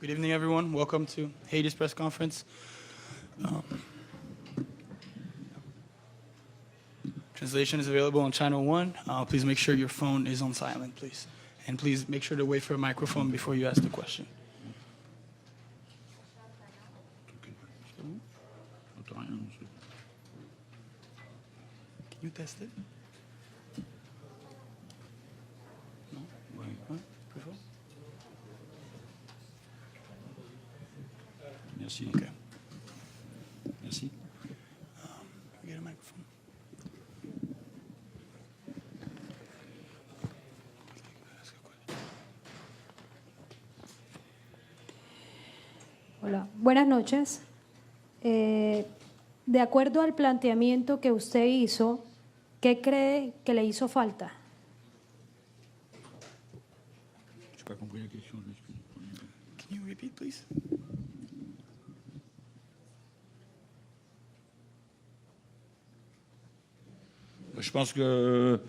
Good evening, everyone. Welcome to Hades press conference. Translation is available on channel 1. Please make sure your phone is on silent, please. And please make sure to wait for a microphone before you ask the question. Can you test it? No? Ouais. Plus fort? Merci. Okay. Merci. Get a microphone. Hola, buenas noches. De acuerdo al planteamiento que usted hizo, ¿qué cree que le hizo falta? Je n'ai pas compris la question. je m'excuse. Can you repeat, please? Je pense que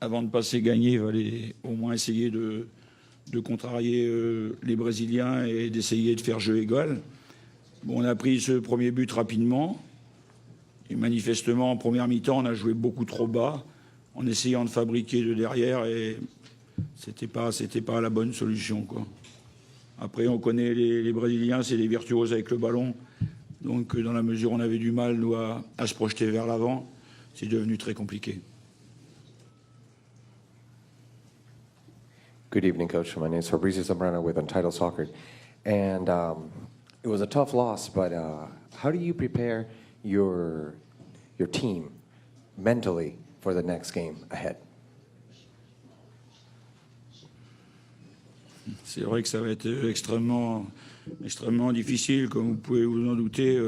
avant de passer gagner, il fallait au moins essayer de contrarier les Brésiliens et d'essayer de faire jeu égal. Bon, on a pris ce premier but rapidement. Et manifestement, en première mi-temps, on a joué beaucoup trop bas en essayant de fabriquer de derrière et c'était pas la bonne solution, quoi. Après, on connaît les Brésiliens, c'est des virtuoses avec le ballon. Donc, dans la mesure où on avait du mal, nous, à se projeter vers l'avant, c'est devenu très compliqué. Good evening, Coach. My name is Fabrizio Zambrano with Untitled Soccer. And it was a tough loss, but how do you prepare your team mentally for the next game ahead? C'est vrai que ça va être extrêmement difficile, comme vous pouvez vous en douter.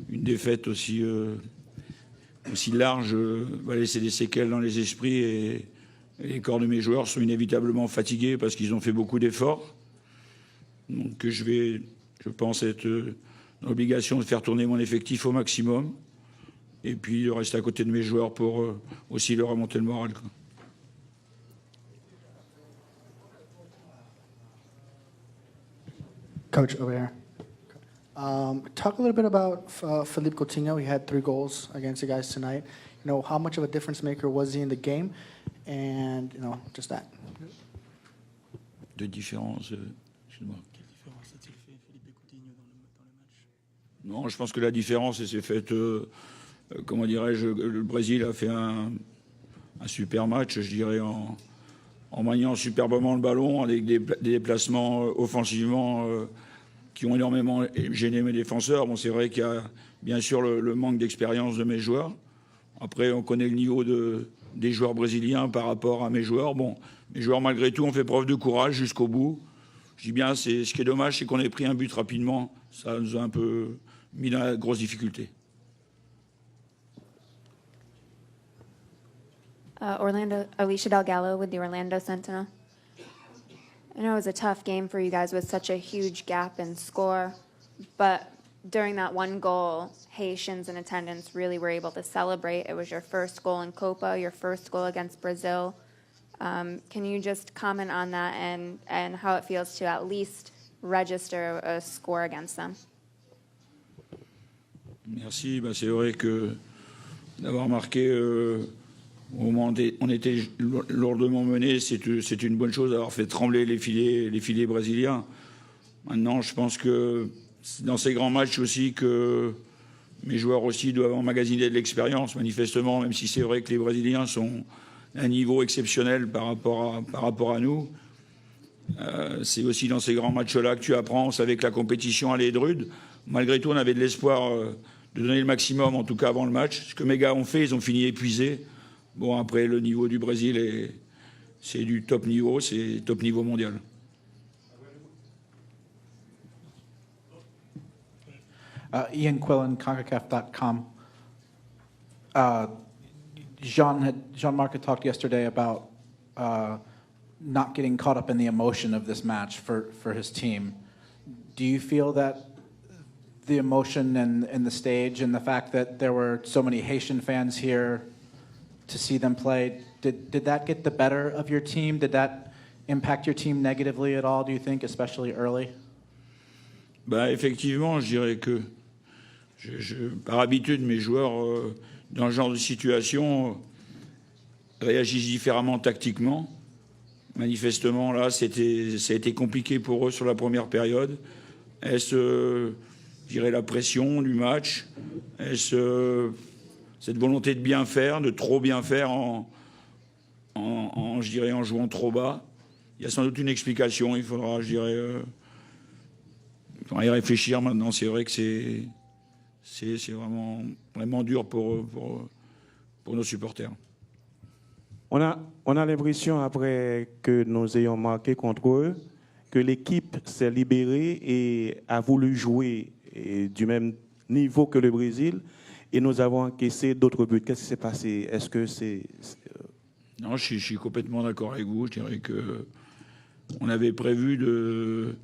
Une défaite aussi large va laisser des séquelles dans les esprits et les corps de mes joueurs sont inévitablement fatigués parce qu'ils ont fait beaucoup d'efforts. Donc je pense être dans l'obligation de faire tourner mon effectif au maximum et puis de rester à côté de mes joueurs pour aussi leur remonter le moral, quoi. Coach, over here. Talk a little bit about Philippe Coutinho. He had 3 goals against you guys tonight. You know, how much of a difference maker was he in the game? And, you know, just that. De différence, excuse-moi. Quelle différence a-t-il fait, Philippe Coutinho, dans le match? Non, je pense que la différence, elle s'est faite, comment dirais-je, le Brésil a fait un super match, je dirais, en maniant superbement le ballon, avec des déplacements offensivement qui ont énormément gêné mes défenseurs. Bon, c'est vrai qu'il y a bien sûr le manque d'expérience de mes joueurs. Après, on connaît le niveau des joueurs brésiliens par rapport à mes joueurs. Bon, mes joueurs, malgré tout, ont fait preuve de courage jusqu'au bout. Je dis bien, ce qui est dommage, c'est qu'on ait pris un but rapidement. Ça nous a un peu mis dans la grosse difficulté. Alicia Delgado with the Orlando Sentinel. I know it was a tough game for you guys with such a huge gap in score, but during that one goal, Haitians in attendance really were able to celebrate. It was your first goal in Copa, your first goal against Brazil. Can you just comment on that and how it feels to at least register a score against them? Merci. C'est vrai que d'avoir marqué au moment où on était lourdement mené, c'est une bonne chose d'avoir fait trembler les filets brésiliens. Maintenant, je pense que c'est dans ces grands matchs aussi que mes joueurs aussi doivent emmagasiner de l'expérience, manifestement, même si c'est vrai que les Brésiliens sont à un niveau exceptionnel par rapport à nous. C'est aussi dans ces grands matchs-là que tu apprends. On savait que la compétition allait être rude. Malgré tout, on avait de l'espoir de donner le maximum, en tout cas avant le match. Ce que mes gars ont fait, ils ont fini épuisés. Bon, après, le niveau du Brésil, c'est du top niveau, c'est top niveau mondial. Ian Quillen, CONCACAF.com. Jean-Marc had talked yesterday about not getting caught up in the emotion of this match for his team. Do you feel that the emotion and the stage and the fact that there were so many Haitian fans here to see them play, did that get the better of your team? Did that impact your team negatively at all, do you think, especially early? Bah, effectivement, je dirais que par habitude, mes joueurs, dans ce genre de situation, réagissent différemment tactiquement. Manifestement, là, ça a été compliqué pour eux sur la première période. Est-ce, je dirais, la pression du match? Est-ce cette volonté de bien faire, de trop bien faire je dirais, en jouant trop bas? Il y a sans doute une explication. Il faudra, je dirais, y réfléchir maintenant. C'est vrai que c'est vraiment, vraiment dur pour nos supporters. On a l'impression, après que nous ayons marqué contre eux, que l'équipe s'est libérée et a voulu jouer du même niveau que le Brésil, et nous avons encaissé d'autres buts. Qu'est-ce qui s'est passé? Est-ce que c'est... Non, je suis complètement d'accord avec vous. Je dirais que on avait prévu de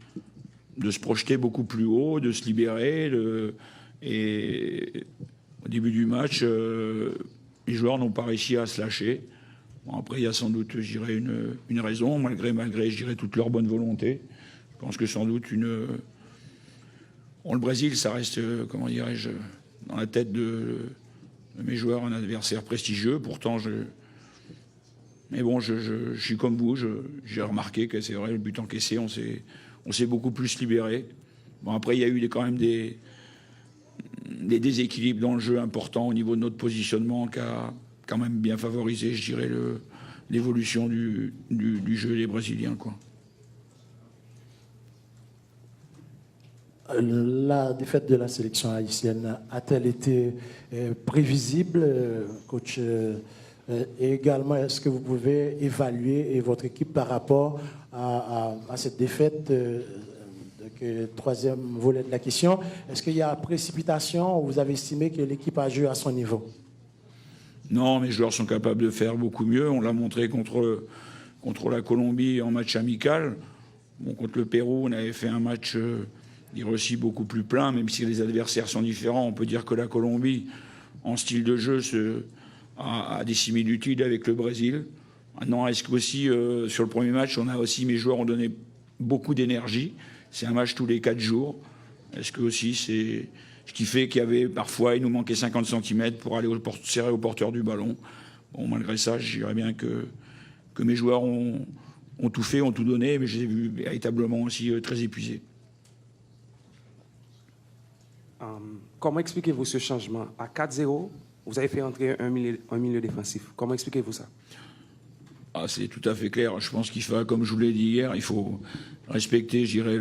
se projeter beaucoup plus haut, de se libérer. Et au début du match, les joueurs n'ont pas réussi à se lâcher. Bon, après, il y a sans doute, je dirais, une raison, malgré, je dirais, toute leur bonne volonté. Je pense que sans doute Bon, le Brésil, ça reste, comment dirais-je, dans la tête de mes joueurs, un adversaire prestigieux. Pourtant, mais bon, je suis comme vous. J'ai remarqué que c'est vrai, le but encaissé, on s'est beaucoup plus libéré. Bon, après, il y a eu quand même des déséquilibres dans le jeu importants au niveau de notre positionnement qui a quand même bien favorisé, je dirais, l'évolution du jeu des Brésiliens, quoi. La défaite de la sélection haïtienne a-t-elle été prévisible, coach? Et également, est-ce que vous pouvez évaluer votre équipe par rapport à cette défaite? Troisième volet de la question. Est-ce qu'il y a précipitation ou vous avez estimé que l'équipe a joué à son niveau? Non, mes joueurs sont capables de faire beaucoup mieux. On l'a montré contre la Colombie en match amical. Bon, contre le Pérou, on avait fait un match aussi beaucoup plus plein, même si les adversaires sont différents. On peut dire que la Colombie, en style de jeu, a des similitudes avec le Brésil. Maintenant, est-ce qu'aussi, sur le premier match, mes joueurs ont donné beaucoup d'énergie? C'est un match tous les 4 jours. Est-ce que aussi c'est ce qui fait qu'il y avait parfois, il nous manquait 50 cm pour aller serrer au porteur du ballon? Bon, malgré ça, je dirais bien que mes joueurs ont tout fait, ont tout donné, mais je les ai vus véritablement aussi très épuisés. Comment expliquez-vous ce changement? À 4-0, vous avez fait entrer un milieu défensif. Comment expliquez-vous ça? C'est tout à fait clair. Je pense qu'il faut, comme je vous l'ai dit hier, il faut respecter, je dirais,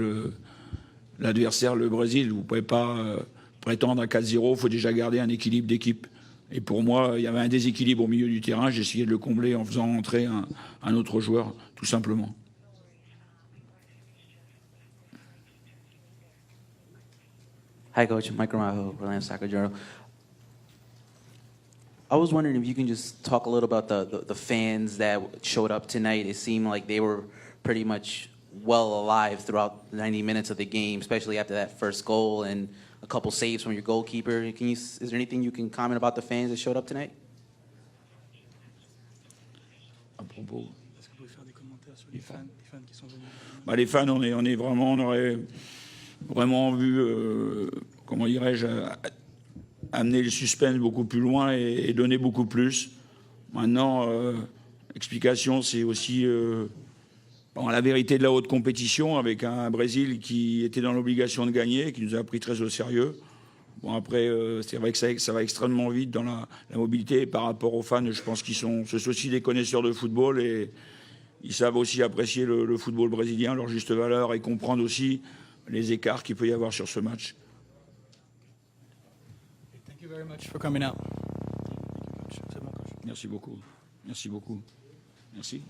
l'adversaire, le Brésil. Vous ne pouvez pas prétendre à 4-0, il faut déjà garder un équilibre d'équipe. Et pour moi, il y avait un déséquilibre au milieu du terrain. J'ai essayé de le combler en faisant entrer un autre joueur, tout simplement. Hi, Coach. Mike Rajo, Orlando Soccer Journal. I was wondering if you can just talk a little about the fans that showed up tonight. It seemed like they were pretty much well alive throughout the 90 minutes of the game, especially after that first goal and a couple saves from your goalkeeper. Is there anything you can comment about the fans that showed up tonight? À propos. Est-ce que vous pouvez faire des commentaires sur les fans qui sont venus? Les fans, on aurait vraiment vu, comment dirais-je, amener le suspense beaucoup plus loin et donner beaucoup plus. Maintenant, l'explication, c'est aussi la vérité de la haute compétition avec un Brésil qui était dans l'obligation de gagner, qui nous a pris très au sérieux. Bon, après, c'est vrai que ça va extrêmement vite dans la mobilité. Et par rapport aux fans, je pense ce sont aussi des connaisseurs de football et ils savent aussi apprécier le football brésilien, leur juste valeur et comprendre aussi les écarts qu'il peut y avoir sur ce match. Thank you very much for coming out. Merci beaucoup. Merci beaucoup. Merci.